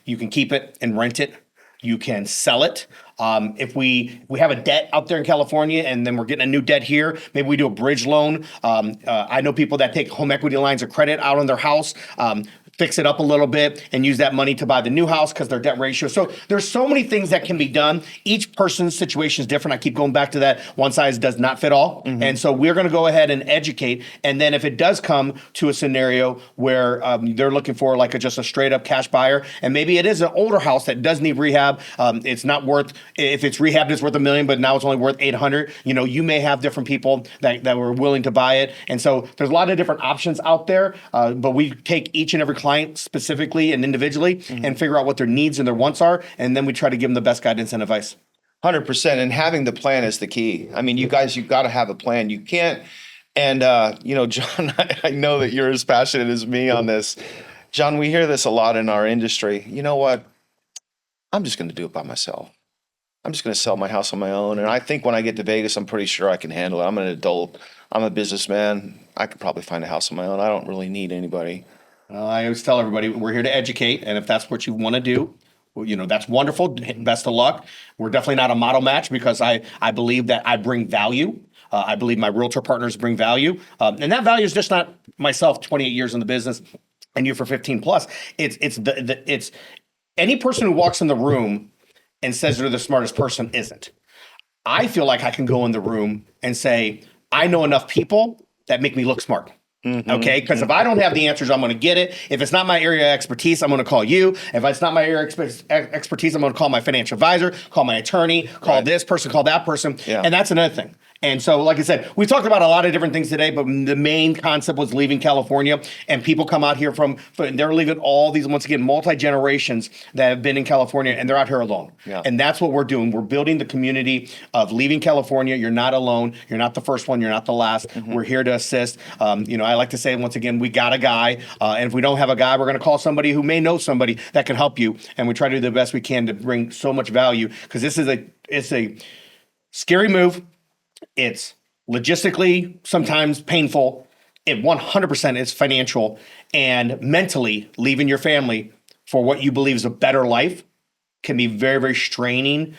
You can keep it and rent it. You can sell it. If we have a debt out there in California and then we're getting a new debt here, maybe we do a bridge loan. I know people that take home equity lines of credit out on their house, fix it up a little bit and use that money to buy the new house because their debt ratio. So there's so many things that can be done. Each person's situation is different. I keep going back to that. One size does not fit all. And so we're going to go ahead and educate. And then if it does come to a scenario where they're looking for like just a straight up cash buyer, and maybe it is an older house that does need rehab, it's not worth, if it's rehabbed, it's worth $1 million, but now it's only worth 800. You may have different people that were willing to buy it. And so there's a lot of different options out there, but we take each and every client specifically and individually and figure out what their needs and their wants are. And then we try to give them the best guidance and advice. 100%. And having the plan is the key. I mean, you guys, you've got to have a plan. You can't. And, John, I know that you're as passionate as me on this. John, we hear this a lot in our industry. You know what? I'm just going to do it by myself. I'm just going to sell my house on my own. And I think when I get to Vegas, I'm pretty sure I can handle it. I'm an adult. I'm a businessman. I could probably find a house on my own. I don't really need anybody. I always tell everybody we're here to educate, and if that's what you want to do, well, that's wonderful. Best of luck. We're definitely not a model match because I believe that I bring value. I believe my realtor partners bring value, and that value is just not myself. 28 years in the business, and you for 15 plus. It's any person who walks in the room and says they're the smartest person isn't. I feel like I can go in the room and say I know enough people that make me look smart. Okay, because if I don't have the answers, I'm going to get it. If it's not my area of expertise, I'm going to call you. If it's not my area of expertise, I'm going to call my financial advisor, call my attorney, call this person, call that person. Yeah. And that's another thing. And so, like I said, we talked about a lot of different things today, but the main concept was leaving California. And people come out here they're leaving all these, once again, multi-generations that have been in California, and they're out here alone. Yeah. And that's what we're doing. We're building the community of leaving California. You're not alone. You're not the first one. You're not the last. We're here to assist. I like to say, once again, we got a guy. And if we don't have a guy, we're going to call somebody who may know somebody that can help you. And we try to do the best we can to bring so much value, because it's a scary move. It's logistically sometimes painful. It 100% is financial, and mentally leaving your family for what you believe is a better life can be very, very straining.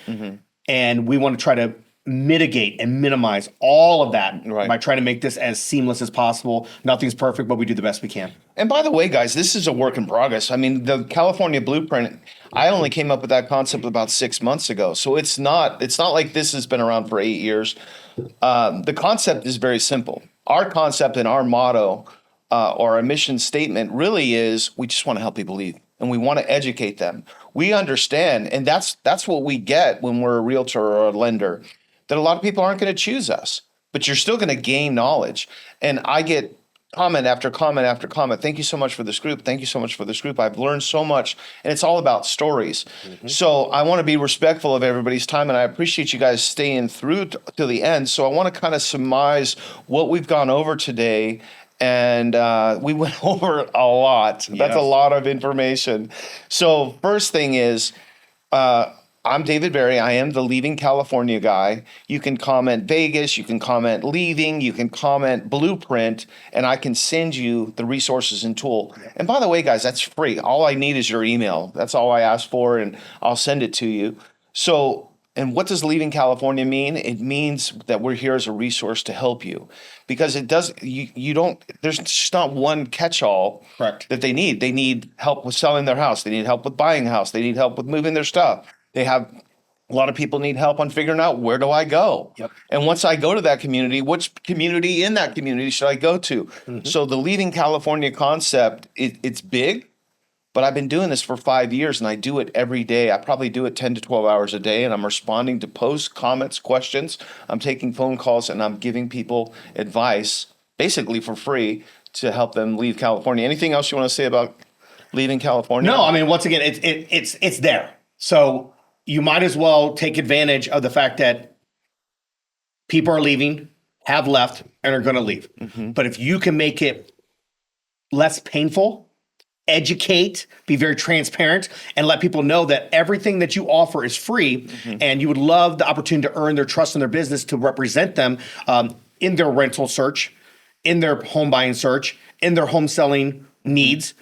And we want to try to mitigate and minimize all of that by trying to make this as seamless as possible. Nothing's perfect, but we do the best we can. And by the way, guys, this is a work in progress. I mean, the California Blueprint, I only came up with that concept about 6 months ago. So it's not like this has been around for 8 years. The concept is very simple. Our concept and our motto or our mission statement really is we just want to help people leave, and we want to educate them. We understand, and that's what we get when we're a realtor or a lender, that a lot of people aren't going to choose us, but you're still going to gain knowledge. And I get comment after comment after comment. Thank you so much for this group. Thank you so much for this group. I've learned so much, and it's all about stories. So I want to be respectful of everybody's time, and I appreciate you guys staying through to the end. So I want to kind of surmise what we've gone over today. And we went over a lot. That's a lot of information. So first thing is, I'm David Berry. I am the Leaving California guy. You can comment Vegas, you can comment leaving, you can comment Blueprint, and I can send you the resources and tool. And by the way, guys, that's free. All I need is your email. That's all I ask for, and I'll send it to you. So, and what does Leaving California mean? It means that we're here as a resource to help you, because it does. You don't. There's just not one catch-all. Correct. That they need. They need help with selling their house. They need help with buying a house. They need help with moving their stuff. They have a lot of people need help on figuring out, where do I go? Yep. And once I go to that community, which community in that community should I go to? So the Leaving California concept, it's big, but I've been doing this for 5 years, and I do it every day. I probably do it 10 to 12 hours a day, and I'm responding to posts, comments, questions. I'm taking phone calls, and I'm giving people advice, basically for free, to help them leave California. Anything else you want to say about leaving California? No, I mean, once again, it's there. So you might as well take advantage of the fact that people are leaving, have left, and are going to leave. But if you can make it less painful, educate, be very transparent, and let people know that everything that you offer is free, and you would love the opportunity to earn their trust in their business, to represent them in their rental search, in their home buying search, in their home selling needs.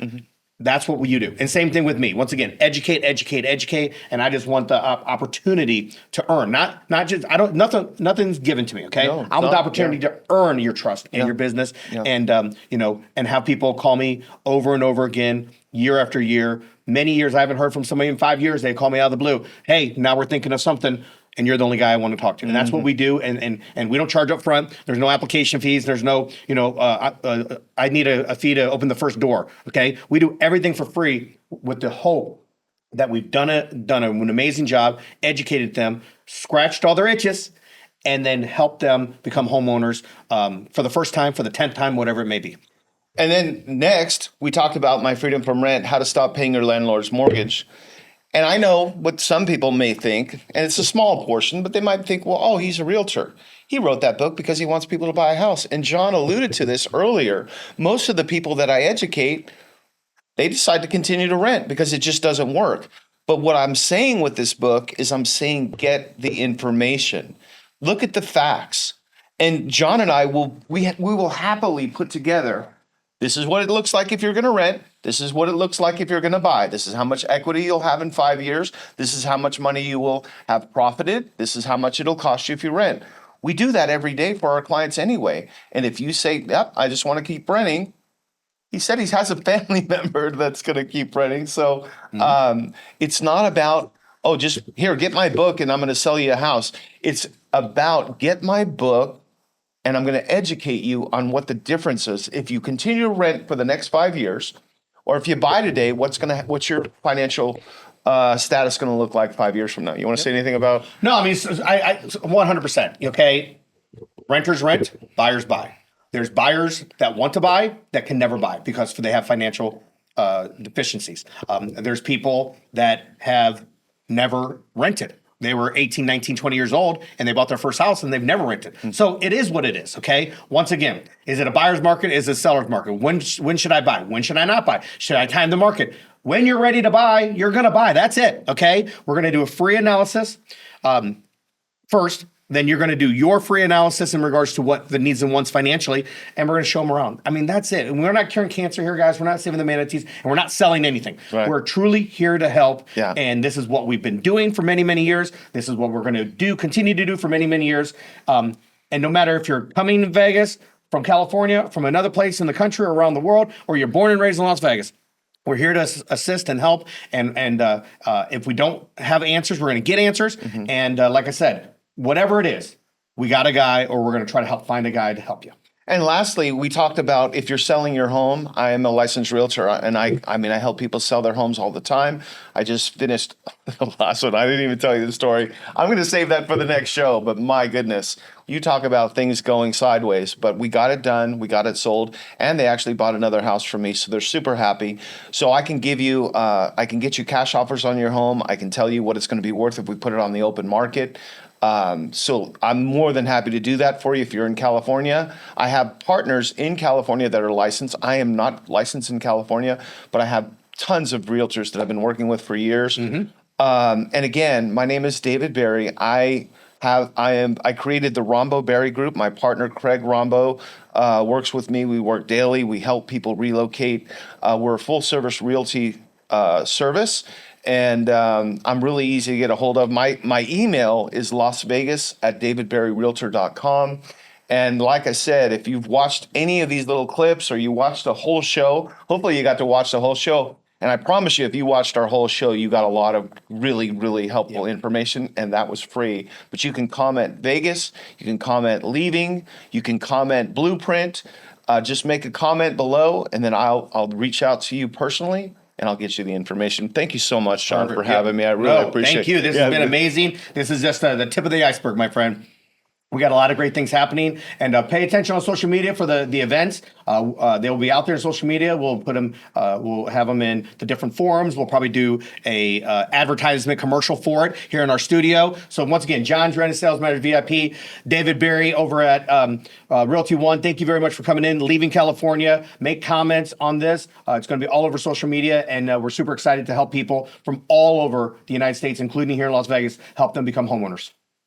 That's what you do. And same thing with me. Once again, educate. And I just want the opportunity to earn, not just, nothing's given to me. Okay. No, I want the opportunity to earn your trust in your business, and, and have people call me over and over again, year after year. Many years I haven't heard from somebody in 5 years. They call me out of the blue. Hey, now we're thinking of something. And you're the only guy I want to talk to. And that's what we do. And we don't charge up front. There's no application fees. There's no, I need a fee to open the first door. Okay. We do everything for free with the hope that we've done an amazing job, educated them, scratched all their itches, and then helped them become homeowners for the first time, for the 10th time, whatever it may be. And then next, we talked about My Freedom from Rent, how to stop paying your landlord's mortgage. And I know what some people may think, and it's a small portion, but they might think, well, oh, he's a realtor. He wrote that book because he wants people to buy a house. And John alluded to this earlier. Most of the people that I educate, they decide to continue to rent because it just doesn't work. But what I'm saying with this book is I'm saying get the information. Look at the facts. And John and I will happily put together. This is what it looks like if you're going to rent. This is what it looks like if you're going to buy. This is how much equity you'll have in 5 years. This is how much money you will have profited. This is how much it'll cost you if you rent. We do that every day for our clients anyway. And if you say, yep, I just want to keep renting, he said he has a family member that's going to keep renting. So it's not about, oh, just here, get my book and I'm going to sell you a house. It's about get my book and I'm going to educate you on what the difference is if you continue to rent for the next 5 years, or if you buy today, what's your financial status going to look like 5 years from now? You want to say anything about? No, I mean, I 100%. Okay, renters rent, buyers buy. There's buyers that want to buy that can never buy because they have financial deficiencies. There's people that have never rented. They were 18, 19, 20 years old and they bought their first house and they've never rented. So it is what it is, okay? Once again, is it a buyer's market? Is it a seller's market? When should I buy? When should I not buy? Should I time the market? When you're ready to buy, you're gonna buy. That's it, okay? We're gonna do a free analysis first. Then you're going to do your free analysis in regards to what the needs and wants financially, and we're going to show them around. I mean, that's it. And we're not curing cancer here, guys. We're not saving the manatees, and we're not selling anything. Right. We're truly here to help, Yeah. and this is what we've been doing for many, many years. This is what we're going to continue to do for many, many years. And no matter if you're coming to Vegas from California, from another place in the country or around the world, or you're born and raised in Las Vegas, we're here to assist and help. And if we don't have answers, we're going to get answers. And like I said, whatever it is, we got a guy, or we're going to try to help find a guy to help you. And lastly, we talked about if you're selling your home. I am a licensed realtor, and I help people sell their homes all the time. I just finished the last one. I didn't even tell you the story. I'm going to save that for the next show. But my goodness, you talk about things going sideways. But we got it done. We got it sold, and they actually bought another house from me, so they're super happy. So I can get you cash offers on your home. I can tell you what it's going to be worth if we put it on the open market. So I'm more than happy to do that for you if you're in California. I have partners in California that are licensed. I am not licensed in California, but I have tons of realtors that I've been working with for years. And again, my name is David Berry. I created the Rombo Berry Group. My partner Craig Rombo works with me. We work daily. We help people relocate. We're a full service realty service. And I'm really easy to get a hold of. My email is lasvegas@davidberryrealtor.com. And like I said, if you've watched any of these little clips or you watched a whole show, hopefully you got to watch the whole show. And I promise you, if you watched our whole show, you got a lot of really, really helpful information, and that was free. But you can comment Vegas, you can comment leaving, you can comment blueprint. Just make a comment below, and then I'll reach out to you personally. And I'll get you the information. Thank you so much, Sean, for having me. I really appreciate it. Thank you. This has been amazing. This is just the tip of the iceberg, my friend. We got a lot of great things happening, and pay attention on social media for the events. They will be out there in social media. We'll put them. We'll have them in the different forums. We'll probably do a advertisement commercial for it here in our studio. So once again, John Drennan, Sales Manager VIP, David Berry over at Realty One. Thank you very much for coming in. Leaving California, make comments on this. It's going to be all over social media, and we're super excited to help people from all over the United States, including here in Las Vegas, help them become homeowners.